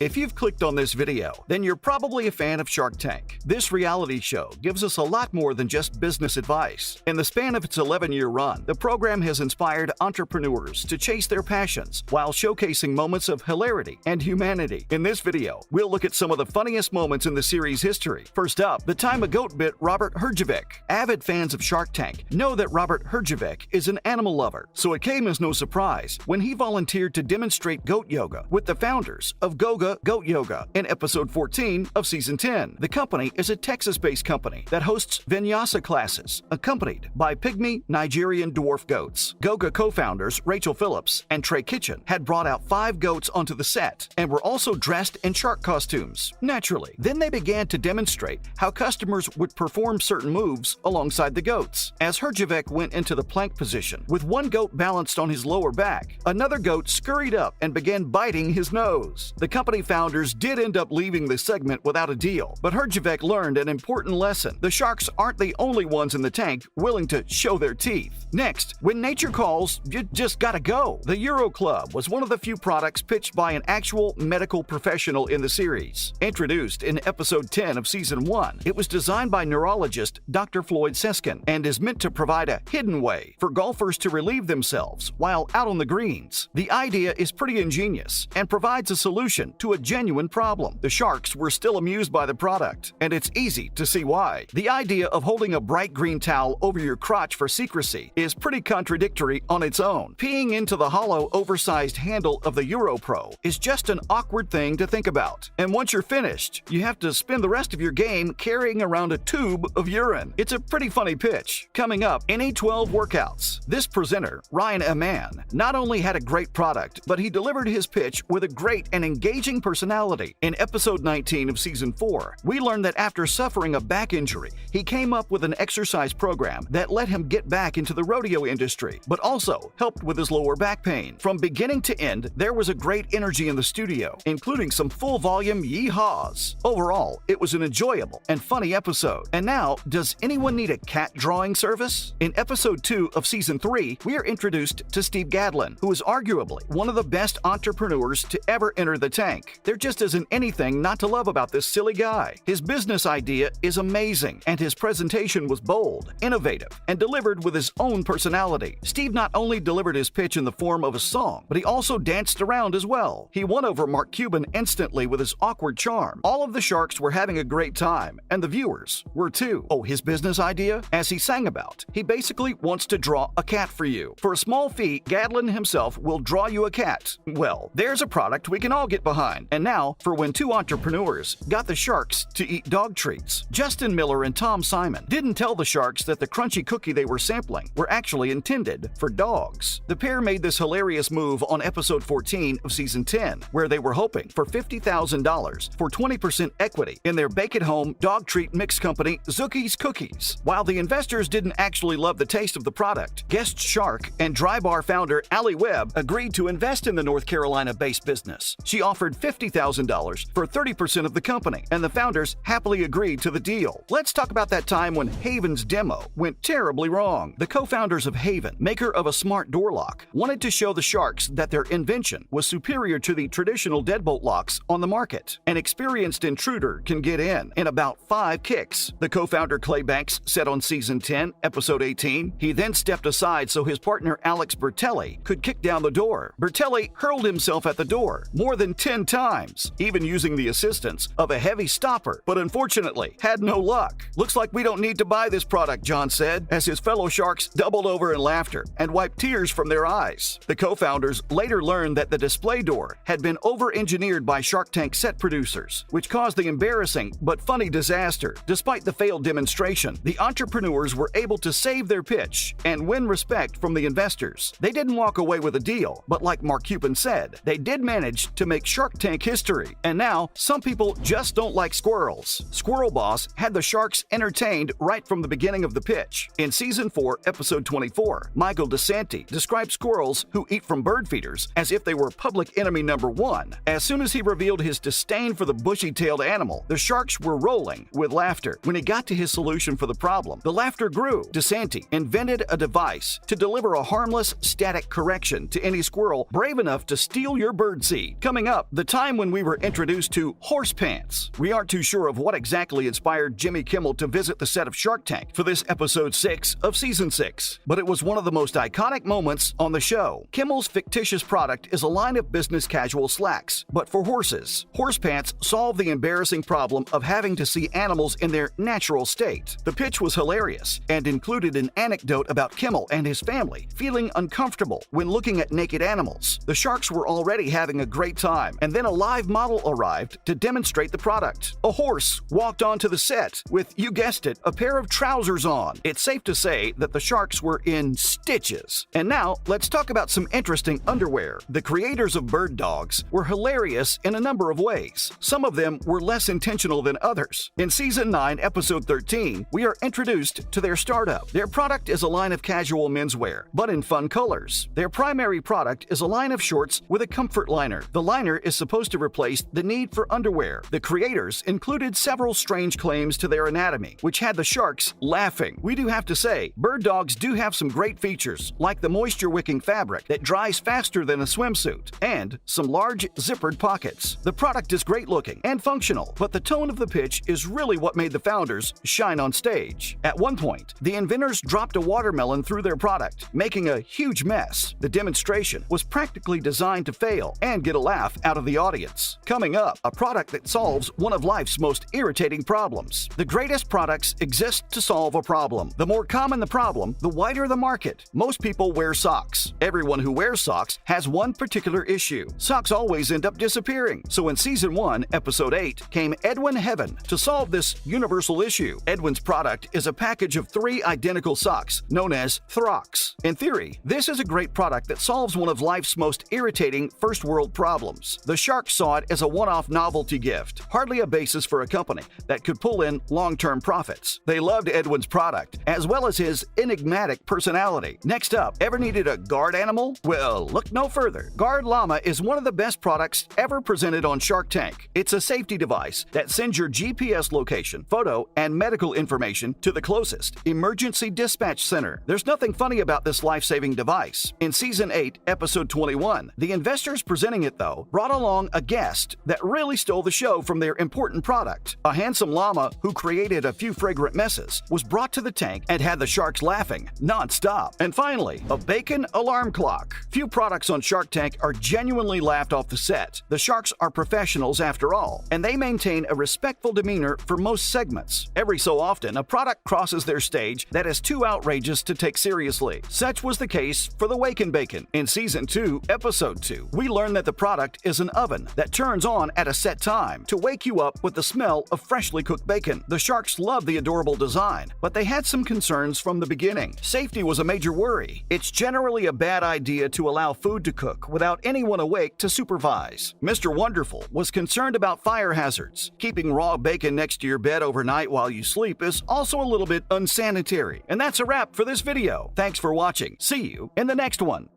If you've clicked on this video, then you're probably a fan of Shark Tank. This reality show gives us a lot more than just business advice. In the span of its 11-year run, the program has inspired entrepreneurs to chase their passions while showcasing moments of hilarity and humanity. In this video, we'll look at some of the funniest moments in the series' history. First up, the time a goat bit Robert Herjavec. Avid fans of Shark Tank know that Robert Herjavec is an animal lover, so it came as no surprise when he volunteered to demonstrate goat yoga with the founders of Goga Goat Yoga in episode 14 of season 10. The company is a Texas-based company that hosts vinyasa classes, accompanied by pygmy Nigerian dwarf goats. Goga co-founders Rachel Phillips and Trey Kitchen had brought out 5 goats onto the set and were also dressed in shark costumes. Naturally, then they began to demonstrate how customers would perform certain moves alongside the goats. As Herjavec went into the plank position, with one goat balanced on his lower back, another goat scurried up and began biting his nose. The company founders did end up leaving the segment without a deal, but Herjavec learned an important lesson. The sharks aren't the only ones in the tank willing to show their teeth. Next, when nature calls, you just gotta go. The Euro Club was one of the few products pitched by an actual medical professional in the series. Introduced in episode 10 of season 1, it was designed by neurologist Dr. Floyd Seskin and is meant to provide a hidden way for golfers to relieve themselves while out on the greens. The idea is pretty ingenious and provides a solution to a genuine problem. The sharks were still amused by the product, and it's easy to see why. The idea of holding a bright green towel over your crotch for secrecy is pretty contradictory on its own. Peeing into the hollow, oversized handle of the EuroPro is just an awkward thing to think about. And once you're finished, you have to spend the rest of your game carrying around a tube of urine. It's a pretty funny pitch. Coming up, any 12 workouts. This presenter, Ryan Aman, not only had a great product, but he delivered his pitch with a great and engaging personality. In episode 19 of season 4, we learned that after suffering a back injury, he came up with an exercise program that let him get back into the rodeo industry, but also helped with his lower back pain. From beginning to end, there was a great energy in the studio, including some full-volume yee-haws. Overall, it was an enjoyable and funny episode. And now, does anyone need a cat drawing service? In episode 2 of season 3, we are introduced to Steve Gadlin, who is arguably one of the best entrepreneurs to ever enter the tank. There just isn't anything not to love about this silly guy. His business idea is amazing, and his presentation was bold, innovative, and delivered with his own personality. Steve not only delivered his pitch in the form of a song, but he also danced around as well. He won over Mark Cuban instantly with his awkward charm. All of the sharks were having a great time, and the viewers were too. Oh, his business idea? As he sang about, he basically wants to draw a cat for you. For a small fee, Gadlin himself will draw you a cat. Well, there's a product we can all get behind. And now, for when 2 entrepreneurs got the sharks to eat dog treats. Justin Miller and Tom Simon didn't tell the sharks that the crunchy cookie they were sampling were actually intended for dogs. The pair made this hilarious move on episode 14 of season 10, where they were hoping for $50,000 for 20% equity in their bake-at-home dog treat mix company, Zookie's Cookies. While the investors didn't actually love the taste of the product, guest shark and dry bar founder Allie Webb agreed to invest in the North Carolina-based business. She offered $50,000 for 30% of the company, and the founders happily agreed to the deal. Let's talk about that time when Haven's demo went terribly wrong. The co-founders of Haven, maker of a smart door lock, wanted to show the sharks that their invention was superior to the traditional deadbolt locks on the market. An experienced intruder can get in about 5 kicks. The co-founder Clay Banks said on season 10, episode 18, he then stepped aside so his partner Alex Bertelli could kick down the door. Bertelli hurled himself at the door more than 10 times, even using the assistance of a heavy stopper, but unfortunately had no luck. Looks like we don't need to buy this product, John said, as his fellow sharks doubled over in laughter and wiped tears from their eyes. The co-founders later learned that the display door had been over-engineered by Shark Tank set producers, which caused the embarrassing but funny disaster. Despite the failed demonstration, the entrepreneurs were able to save their pitch and win respect from the investors. They didn't walk away with a deal, but like Mark Cuban said, they did manage to make Shark Tank history. And now, some people just don't like squirrels. Squirrel Boss had the sharks entertained right from the beginning of the pitch. In season 4, episode 24, Michael DeSanti described squirrels who eat from bird feeders as if they were public enemy number 1. As soon as he revealed his disdain for the bushy-tailed animal, the sharks were rolling with laughter. When he got to his solution for the problem, the laughter grew. DeSanti invented a device to deliver a harmless static correction to any squirrel brave enough to steal your birdseed. Coming up, the time when we were introduced to horse pants. We aren't too sure of what exactly inspired Jimmy Kimmel to visit the set of Shark Tank for this episode 6 of season 6, but it was one of the most iconic moments on the show. Kimmel's fictitious product is a line of business casual slacks, but for horses. Horse pants solve the embarrassing problem of having to see animals in their natural state. The pitch was hilarious and included an anecdote about Kimmel and his family feeling uncomfortable when looking at naked animals. The sharks were already having a great time, and then a live model arrived to demonstrate the product. A horse walked onto the set with, you guessed it, a pair of trousers on. It's safe to say that the sharks were in stitches. And now, let's talk about some interesting underwear. The creators of Bird Dogs were hilarious in a number of ways. Some of them were less intentional than others. In Season 9, Episode 13, we are introduced to their startup. Their product is a line of casual menswear, but in fun colors. Their primary product is a line of shorts with a comfort liner. The liner is supposed to replace the need for underwear. The creators included several strange claims to their anatomy, which had the sharks laughing. We do have to say, Bird Dogs do have some great features, like the moisture-wicking fabric that dries faster than a swimsuit, and some large zippered pockets. The product is great looking and functional, but the tone of the pitch is really what made the founders shine on stage. At one point, the inventors dropped a watermelon through their product, making a huge mess. The demonstration was practically designed to fail and get a laugh out of the audience. Coming up, a product that solves one of life's most irritating problems. The greatest products exist to solve a problem. The more common the problem, the wider the market. Most people wear socks. Everyone who wears socks has one particular issue. Socks always end up disappearing. So in Season 1, Episode 8, came Edwin Heaven to solve this universal issue. Edwin's product is a package of 3 identical socks, known as Throx. In theory, this is a great product that solves one of life's most irritating first-world problems. The sharks saw it as a one-off novelty gift, hardly a basis for a company that could pull in long-term profits. They loved Edwin's product, as well as his enigmatic personality. Next up, ever needed a guard animal? Well, look no further. Guard Llama is one of the best products ever presented on Shark Tank. It's a safety device that sends your GPS location, photo, and medical information to the closest emergency dispatch center. There's nothing funny about this life-saving device. In Season 8, Episode 21, the investors presenting it, though, brought along a guest that really stole the show from their important product. A handsome llama who created a few fragrant messes was brought to the tank and had the sharks laughing non-stop. And finally, a bacon alarm clock. Few products on Shark Tank are genuinely laughed off the set. The sharks are professionals after all, and they maintain a respectful demeanor for most segments. Every so often, a product crosses their stage that is too outrageous to take seriously. Such was the case for the Wake and Bacon. In Season 2, Episode 2, we learn that the product is an oven that turns on at a set time to wake you up with the smell of freshly cooked bacon. The sharks love the adorable design, but they had some concerns from the beginning. Safety was a major worry. It's generally a bad idea to allow food to cook without anyone awake to supervise. Mr. Wonderful was concerned about fire hazards. Keeping raw bacon next to your bed overnight while you sleep is also a little bit unsanitary. And that's a wrap for this video. Thanks for watching. See you in the next one.